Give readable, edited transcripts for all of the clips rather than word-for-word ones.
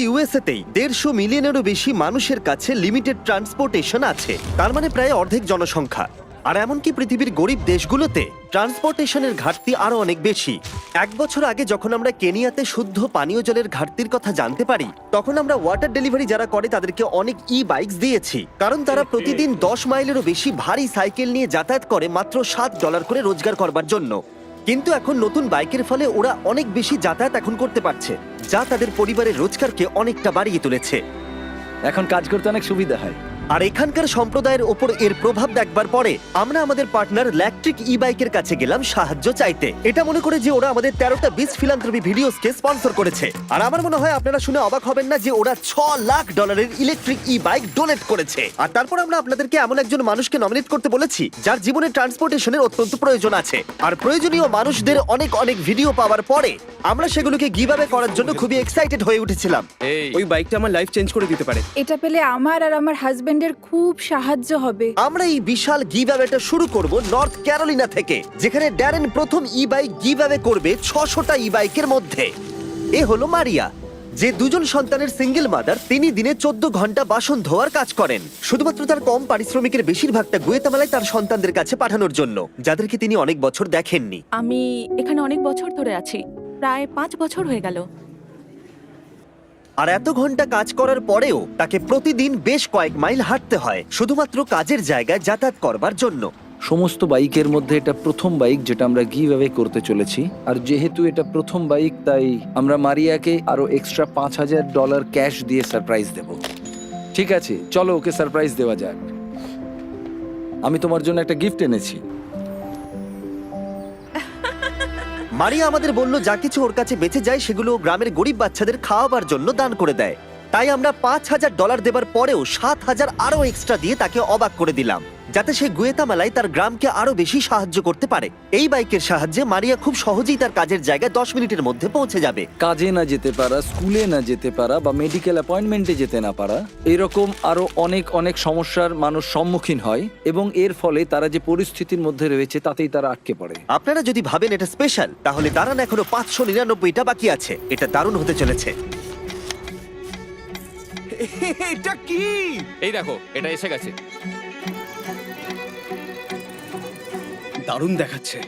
USA তেই 150 মিলিয়নেরও বেশি মানুষের কাছে লিমিটেড ট্রান্সপোর্টেশন আছে, তার মানে প্রায় অর্ধেক জনসংখ্যা। আর এমনকি পৃথিবীর গরিব দেশগুলোতে ট্রান্সপোর্টেশনের ঘাটতি আরো অনেক বেশি। 1 বছর আগে যখন আমরা কেনিয়াতে শুদ্ধ পানীয় জলের ঘাটতির কথা জানতে পারি, তখন আমরা ওয়াটার ডেলিভারি যারা করে তাদেরকে অনেক বাইকস দিয়েছি, কারণ তারা প্রতিদিন 10 মাইলেরও বেশি ভারী সাইকেল নিয়ে যাতায়াত করে মাত্র $7 করে রোজগার করবার জন্য। কিন্তু এখন নতুন বাইকের ফলে ওরা অনেক বেশি যাতায়াত এখন করতে পারছে, যা তাদের পরিবারের রোজগারকে অনেকটা বাড়িয়ে তুলেছে। এখন কাজ করতে অনেক সুবিধা হয়। আর এখানকার সম্প্রদায়ের ওপর এর প্রভাব দেখবার পরে আমরা আমাদের পার্টনার ইলেকট্রিক বাইকের কাছে গেলাম সাহায্য চাইতে, এটা মনে করে যে ওরা আমাদের 13টা বিচ ফিলান্থ্রপি ভিডিওসকে স্পন্সর করেছে। আর আমার মনে হয় আপনারা শুনে অবাক হবেন না যে ওরা $6 লাখ ইলেকট্রিক বাইক ডোনেট করেছে। আর তারপর আমরা আপনাদেরকে এমন একজন মানুষকে নমিনেট করতে বলেছি যার জীবনে ট্রান্সপোর্টেশনের অত্যন্ত প্রয়োজন আছে। আর প্রয়োজনীয় মানুষদের অনেক অনেক ভিডিও পাওয়ার পরে আমরা সেগুলোকে গিভঅ্যাওয়ে করার জন্য খুবই এক্সাইটেড হয়ে উঠেছিলাম। ওই বাইকটা আমার লাইফ চেঞ্জ করে দিতে পারে। এটা পেলে আমার আর আমার হাজবেন্ডের খুব সাহায্য হবে। আমরা এই বিশাল গিভঅ্যাওয়েটা শুরু করব নর্থ ক্যারোলিনা থেকে, যেখানে ড্যারেন প্রথম বাইক গিভঅ্যাওয়ে করবে 600টা বাইকের মধ্যে। এ হলো মারিয়া, যে 2জন সন্তানের সিঙ্গেল মাদার। তিনি দিনে 14 ঘন্টা বাসন ধোয়ার কাজ করেন, শুধুমাত্র তার কম পারিশ্রমিকের বেশিরভাগটা গুয়েতামালায় তার সন্তানদের কাছে পাঠানোর জন্য, যাদেরকে তিনি অনেক বছর দেখেননি। আমি এখানে অনেক বছর ধরে আছি, প্রায় 5 বছর হয়ে গেল। আর এত ঘন্টা কাজ করার পরেও তাকে প্রতিদিন বেশ কয়েক মাইল হাঁটতে হয় শুধুমাত্র কাজের জায়গায় যাতায়াত করবার জন্য। সমস্ত বাইকের মধ্যে এটা প্রথম বাইক যেটা আমরা গিভঅ্যাওয়ে করতে চলেছি। আর যেহেতু এটা প্রথম বাইক, তাই আমরা মারিয়াকে আরো এক্সট্রা $5000 ক্যাশ দিয়ে সারপ্রাইজ দেব। ঠিক আছে, চলো ওকে সারপ্রাইজ দেওয়া যাক। আমি তোমার জন্য একটা গিফট এনেছি। মারিয়া আমাদের বলল যা কিছু ওর কাছে বেঁচে যায় সেগুলো ও গ্রামের গরিব বাচ্চাদের খাওয়াবার জন্য দান করে দেয়। তাই আমরা $5000 দেবার পরেও 7000 আরো এক্সট্রা দিয়ে তাকে অবাক করে দিলাম, যাতে সে গুয়েতামালায় তার গ্রামকে আরো বেশি সাহায্য করতে পারে। এই বাইকের সাহায্যে মারিয়া খুব সহজেই তার কাজের জায়গায় 10 মিনিটের মধ্যে পৌঁছে যাবে। কাজে না যেতে পারা, স্কুলে না যেতে পারা বা মেডিকেল অ্যাপয়েন্টমেন্টে যেতে না পারা, এরকম আরো অনেক অনেক সমস্যার মানুষ সম্মুখীন হয়, এবং এর ফলে তারা যে পরিস্থিতির মধ্যে রয়েছে তাতেই তারা আটকে পড়ে। আপনারা যদি ভাবেন এটা স্পেশাল, তাহলে দাঁড়ান, এখনো 599টা বাকি আছে। এটা দারুণ হতে চলেছে। এটা কি? এই দেখো, এটা এসে গেছে। দারুণ দেখাচ্ছে।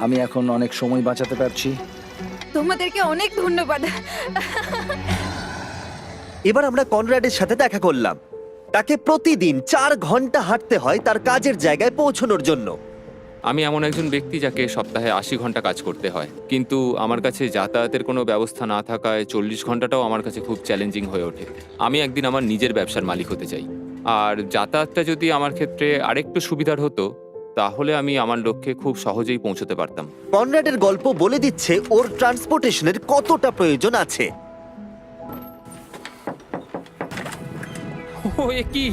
আমি এখন অনেক সময় বাঁচাতে পারছি। তোমাদেরকে অনেক ধন্যবাদ। এবার আমরা কনরাডের সাথে দেখা করলাম। তাকে প্রতিদিন 4 ঘন্টা হাঁটতে হয় তার কাজের জায়গায় পৌঁছানোর জন্য। আমি এমন একজন ব্যক্তি যাকে সপ্তাহে 80 ঘন্টা কাজ করতে হয়, কিন্তু আমার কাছে যাতায়াতের কোনো ব্যবস্থা না থাকায় 40 ঘন্টাটাও আমার কাছে খুব চ্যালেঞ্জিং হয়ে ওঠে। আমি একদিন আমার নিজের ব্যবসার মালিক হতে চাই, আর যাতায়াতটা যদি আমার ক্ষেত্রে আরেকটু সুবিধার হতো, তাহলে আমি আমার লক্ষ্যে খুব সহজেই পৌঁছতে পারতাম। কনরাডের গল্প বলে দিচ্ছে ওর ট্রান্সপোর্টেশনের কতটা প্রয়োজন আছে। ও, এ কি?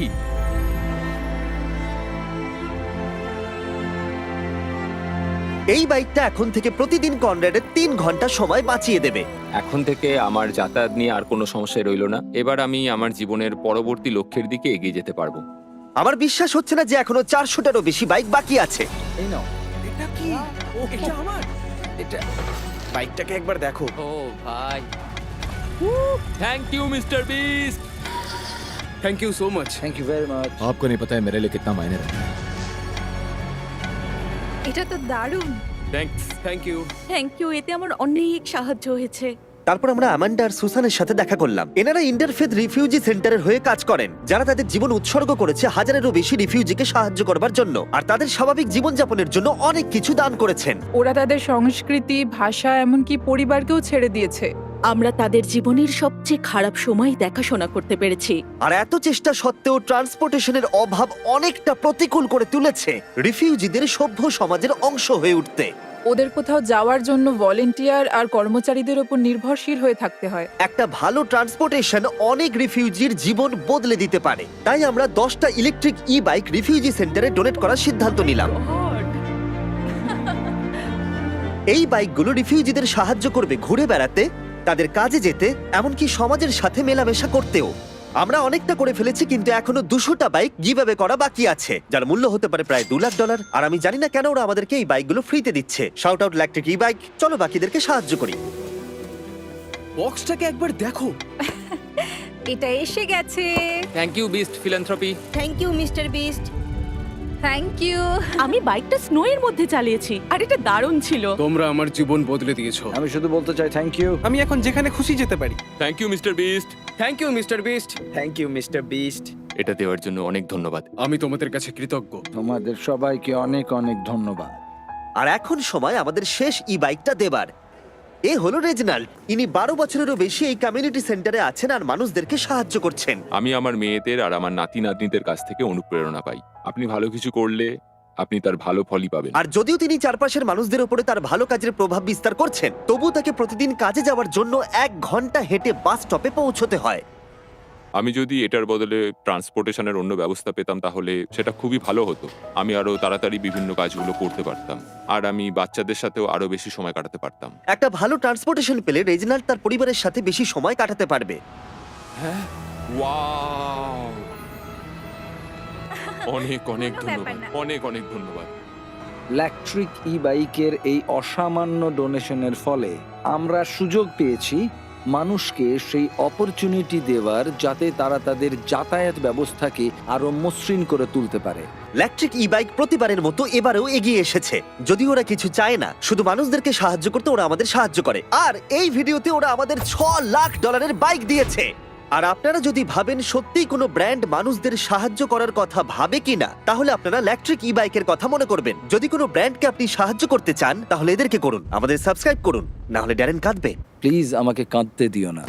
এই বাইকটা এখন থেকে প্রতিদিন কনরাডের 3 ঘন্টা সময় বাঁচিয়ে দেবে। এখন থেকে আমার যাতায়াত নিয়ে আর কোনো সমস্যা রইল না। এবার আমি আমার জীবনের পরবর্তী লক্ষ্যের দিকে এগিয়ে যেতে পারবো। আমার বিশ্বাস হচ্ছে না যে এখনো 400টারও বেশি বাইক বাকি আছে। এই নাও। এটা কি? এটা আমার। এটা বাইকটাকে একবার দেখো। ও ভাই, thank you mister Beast. Thank you so much. Thank you very much. आपको नहीं पता है मेरे लिए कितना मायने रखता है। এটা তো দারুণ। Thanks. Thank you. Thank you, এতে আমার অনেক সাহায্য হয়েছে। তারপর আমরা অ্যামান্ডা আর সুসানের সাথে দেখা করলাম। এনারা ইন্টারফেথ রিফিউজি সেন্টারের হয়ে কাজ করেন, যারা তাদের জীবন উৎসর্গ করেছে হাজারেরও বেশি রিফিউজিকে সাহায্য করবার জন্য, আর তাদের স্বাভাবিক জীবনযাপনের জন্য অনেক কিছু দান করেছেন। ওরা তাদের সংস্কৃতি, ভাষা, এমনকি পরিবারকেও ছেড়ে দিয়েছে। আমরা তাদের জীবনের সবচেয়ে খারাপ সময় দেখাশোনা করতে পেরেছি। আর এত চেষ্টা সত্ত্বেও ট্রান্সপোর্টেশনের অভাব অনেকটা প্রতিকূল করে তুলেছে রিফিউজিদের সভ্য সমাজের অংশ হয়ে উঠতে। ওদের কোথাও যাওয়ার জন্য ভলেন্টিয়ার আর কর্মচারীদের উপর নির্ভরশীল হয়ে থাকতে হয়। একটা ভালো ট্রান্সপোর্টেশন অনেক রিফিউজির জীবন বদলে দিতে পারে। তাই আমরা 10টা ইলেকট্রিক বাইক রিফিউজি সেন্টারে ডোনেট করার সিদ্ধান্ত নিলাম। এই বাইকগুলো রিফিউজিদের সাহায্য করবে ঘুরে বেড়াতে, তাদের কাজে যেতে, এমনকি সমাজের সাথে মেলামেশা করতেও। আমরা অনেকটা করে ফেলেছি, কিন্তু এখনো 200টা বাইক গিভঅ্যাওয়ে করা বাকি আছে, যার মূল্য হতে পারে প্রায় $2 লাখ। আর আমি জানি না কেন ওরা আমাদেরকে এই বাইকগুলো ফ্রিতে দিচ্ছে। Shout out electric bike. চলো বাকিদেরকে সাহায্য করি। বক্সটাকে একবার দেখো। এটা এসে গেছে। Thank you Beast philanthropy. Thank you mister Beast. Thank you. আমি বাইকটা স্নো এর মধ্যে চালিয়েছি আর এটা দারুণ ছিল। তোমরা আমার জীবন বদলে দিয়েছো। আমি শুধু বলতে চাই থ্যাংক ইউ। আমি এখন যেখানে খুশি যেতে পারি। Thank you mister Beast. Thank you mister Beast. Thank you mister Beast. এটা দেওয়ার জন্য অনেক ধন্যবাদ। আমি তোমাদের কাছে কৃতজ্ঞ। তোমাদের সবাইকে অনেক অনেক ধন্যবাদ। আর এখন সময় আমাদের শেষ ই বাইকটা দেবার। এ হলো রেজনাল্ড। ইনি 12 বছরেরও বেশি এই কমিউনিটি সেন্টারে আছেন আর মানুষদেরকে সাহায্য করছেন। আমি আমার মেয়েদের আর আমার নাতি নাতনিদের কাছ থেকে অনুপ্রেরণা পাই। আপনি ভালো কিছু করলে আপনি তার ভালো ফলই পাবেন। আর যদিও তিনি চারপাশের মানুষদের উপরে তার ভালো কাজের প্রভাব বিস্তার করছেন, তবুও তাকে প্রতিদিন কাজে যাওয়ার জন্য 1 ঘন্টা হেঁটে বাস স্টপে পৌঁছতে হয়। আমি যদি এটার বদলে ট্রান্সপোর্টেশনের অন্য ব্যবস্থা পেতাম তাহলে সেটা খুবই ভালো হতো। আমি আরো তাড়াতাড়ি বিভিন্ন কাজগুলো করতে পারতাম আর আমি বাচ্চাদের সাথেও আরো বেশি সময় কাটাতে পারতাম। একটা ভালো ট্রান্সপোর্টেশন পেলে রেজনাল্ড তার পরিবারের সাথে বেশি সময় কাটাতে পারবে। ওয়াও! অনেক অনেক কোনো ধন্যবাদ, ব্যাপার না। অনেক অনেক ধন্যবাদ। ইলেকট্রিক ই বাইকের এই অসামান্য ডোনেশনের ফলে আমরা সুযোগ পেয়েছি মানুষকে সেই অপরচুনিটি দেওয়ার, যাতে তারা তাদের যাতায়াত ব্যবস্থাকে আরো মসৃণ করে তুলতে পারে। ইলেকট্রিক ই বাইক প্রতিবারের মতো এবারেও এগিয়ে এসেছে। যদি ওরা কিছু চায় না, শুধু মানুষদেরকে সাহায্য করতে ওরা আমাদের সাহায্য করে। আর এই ভিডিওতে ওরা আমাদের $6 লাখ বাইক দিয়েছে। আর আপনারা যদি ভাবেন সত্যিই কোনো ব্র্যান্ড মানুষদের সাহায্য করার কথা ভাবে কিনা, তাহলে আপনারা ইলেকট্রিক ই বাইকের কথা মনে করবেন। যদি কোনো ব্র্যান্ডকে আপনি সাহায্য করতে চান, তাহলে এদেরকে করুন, আমাদের সাবস্ক্রাইব করুন, না হলে ড্যারেন কাঁদবে। প্লিজ আমাকে কাঁদতে দিও না।